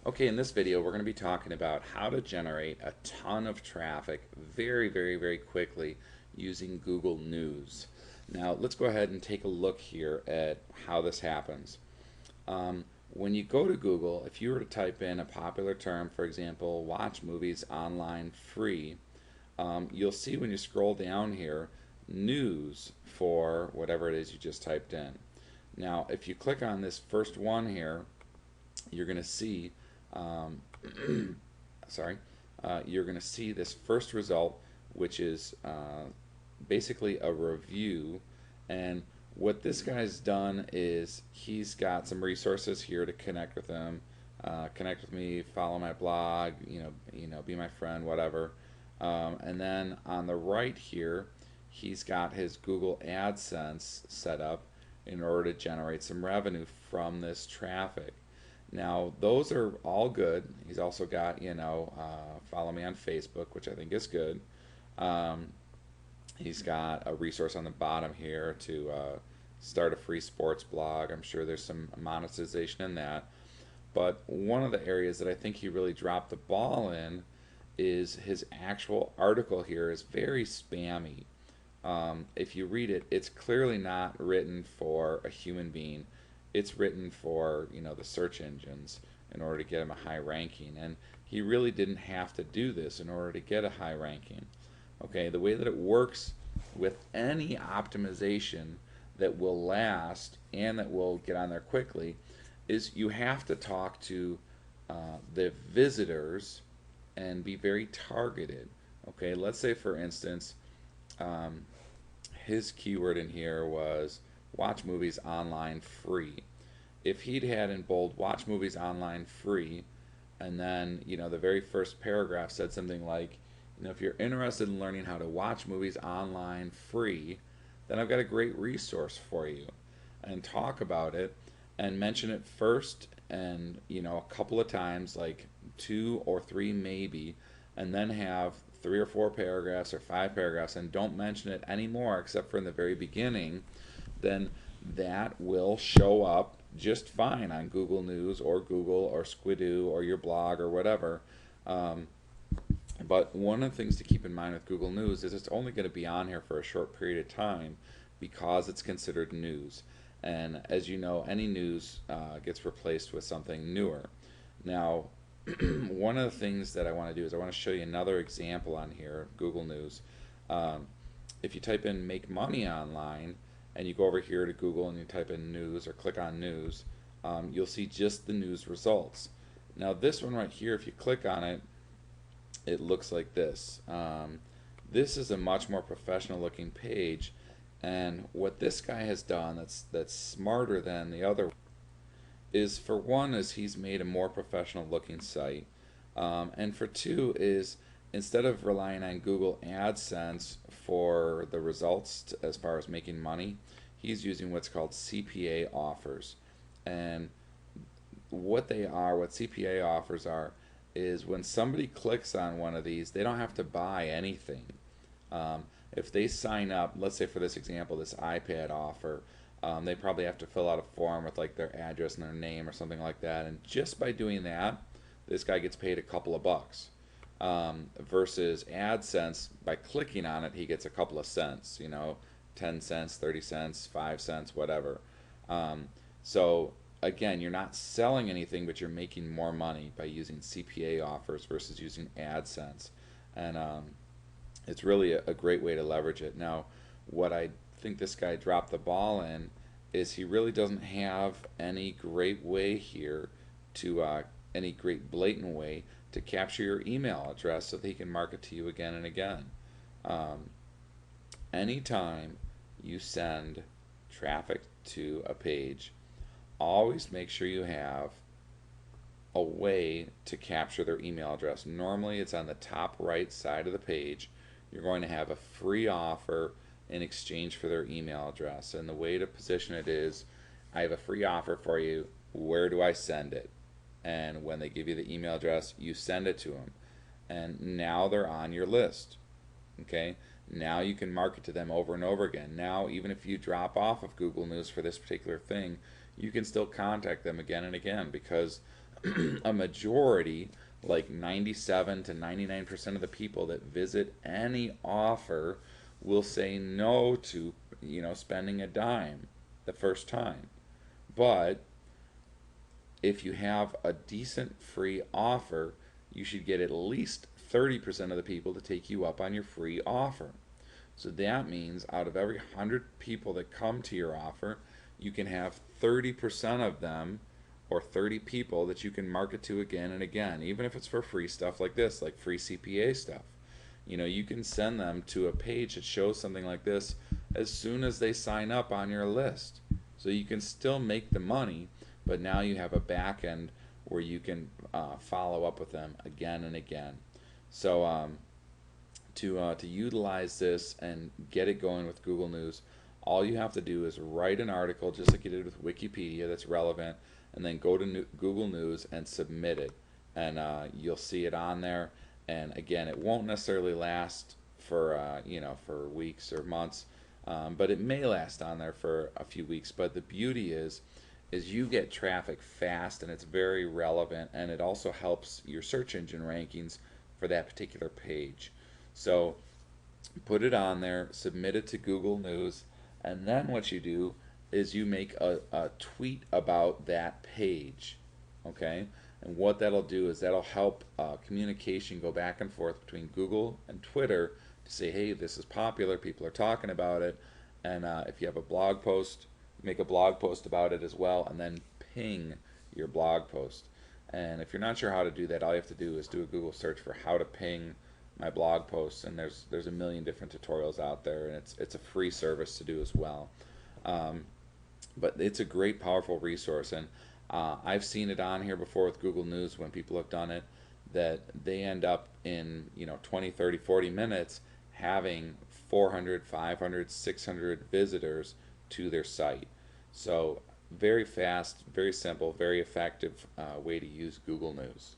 Okay, in this video we're going to be talking about how to generate a ton of traffic very quickly using Google News. Now let's go ahead and take a look here at how this happens. When you go to Google, if you were to type in a popular term, for example, watch movies online free, you'll see when you scroll down here, news for whatever it is you just typed in. Now if you click on this first one here, you're going to see um, sorry, you're going to see this first result, which is basically a review. And what this guy's done is he's got some resources here to connect with him, connect with me, follow my blog, be my friend, whatever. And then on the right here, he's got his Google AdSense set up in order to generate some revenue from this traffic. Now, those are all good. He's also got, follow me on Facebook, which I think is good. Um, he's got a resource on the bottom here to start a free sports blog. I'm sure there's some monetization in that. But one of the areas that I think he really dropped the ball in is his actual article here is very spammy. If you read it, it's clearly not written for a human being. It's written for the search engines in order to get him a high ranking, and he really didn't have to do this in order to get a high ranking. Okay, the way that it works with any optimization that will last and that will get on there quickly is you have to talk to the visitors and be very targeted. Okay, let's say for instance, um, his keyword in here was watch movies online free. If he'd had in bold watch movies online free, and then the very first paragraph said something like, if you're interested in learning how to watch movies online free, then I've got a great resource for you, and talk about it and mention it first, and a couple of times, like two or three maybe, and then have three or four paragraphs or five paragraphs, and don't mention it anymore except for in the very beginning, then that will show up just fine on Google News or Google or Squidoo or your blog or whatever. Um, but one of the things to keep in mind with Google News is it's only going to be on here for a short period of time because it's considered news. And as you know, any news gets replaced with something newer. Now, one of the things that I want to do is I want to show you another example on here, Google News. Um, if you type in make money online and you go over here to Google and you type in news or click on news, you'll see just the news results. Now this one right here, if you click on it, it looks like this. This is a much more professional looking page, and what this guy has done that's smarter than the other is, for one, is he's made a more professional looking site, and for two is, instead of relying on Google AdSense for the results as far as making money, he's using what's called CPA offers. And what CPA offers are, is when somebody clicks on one of these, they don't have to buy anything. Um, if they sign up, let's say for this example, this iPad offer, they probably have to fill out a form with like their address and their name or something like that. And just by doing that, this guy gets paid a couple of bucks. Versus AdSense, by clicking on it, he gets a couple of cents, 10 cents, 30 cents, 5 cents, whatever. So again, you're not selling anything, but you're making more money by using CPA offers versus using AdSense. And it's really a great way to leverage it. Now, what I think this guy dropped the ball in is he really doesn't have any great way here to, any great blatant way to capture your email address so that he can market to you again and again. Um, Anytime you send traffic to a page, always make sure you have a way to capture their email address. Normally it's on the top right side of the page. You're going to have a free offer in exchange for their email address, and the way to position it is, I have a free offer for you, where do I send it? And when they give you the email address, you send it to them, and now they're on your list. Okay, now you can market to them over and over again. Now, even if you drop off of Google News for this particular thing, you can still contact them again and again, because a majority, like 97 to 99% of the people that visit any offer will say no to, spending a dime the first time. But if you have a decent free offer, you should get at least 30% of the people to take you up on your free offer. So that means out of every 100 people that come to your offer, you can have 30% of them, or 30 people that you can market to again and again, even if it's for free stuff like this, like free CPA stuff. You can send them to a page that shows something like this as soon as they sign up on your list. So you can still make the money, but now you have a back end where you can follow up with them again and again. So to utilize this and get it going with Google News, all you have to do is write an article just like you did with Wikipedia that's relevant, and then go to Google News and submit it, and you'll see it on there. And again, it won't necessarily last for for weeks or months, but it may last on there for a few weeks. But the beauty is you get traffic fast, and it's very relevant, and it also helps your search engine rankings for that particular page. So put it on there, submit it to Google News, and then what you do is you make a tweet about that page, okay? And what that'll do is that'll help communication go back and forth between Google and Twitter to say, hey, this is popular, people are talking about it, and if you have a blog post, make a blog post about it as well, and then ping your blog post. And if you're not sure how to do that, all you have to do is do a Google search for how to ping my blog posts, and there's a million different tutorials out there, and it's a free service to do as well. But it's a great, powerful resource, and I've seen it on here before with Google News when people have done it, that they end up in 20, 30, 40 minutes having 400, 500, 600 visitors to their site. So very fast, very simple, very effective way to use Google News.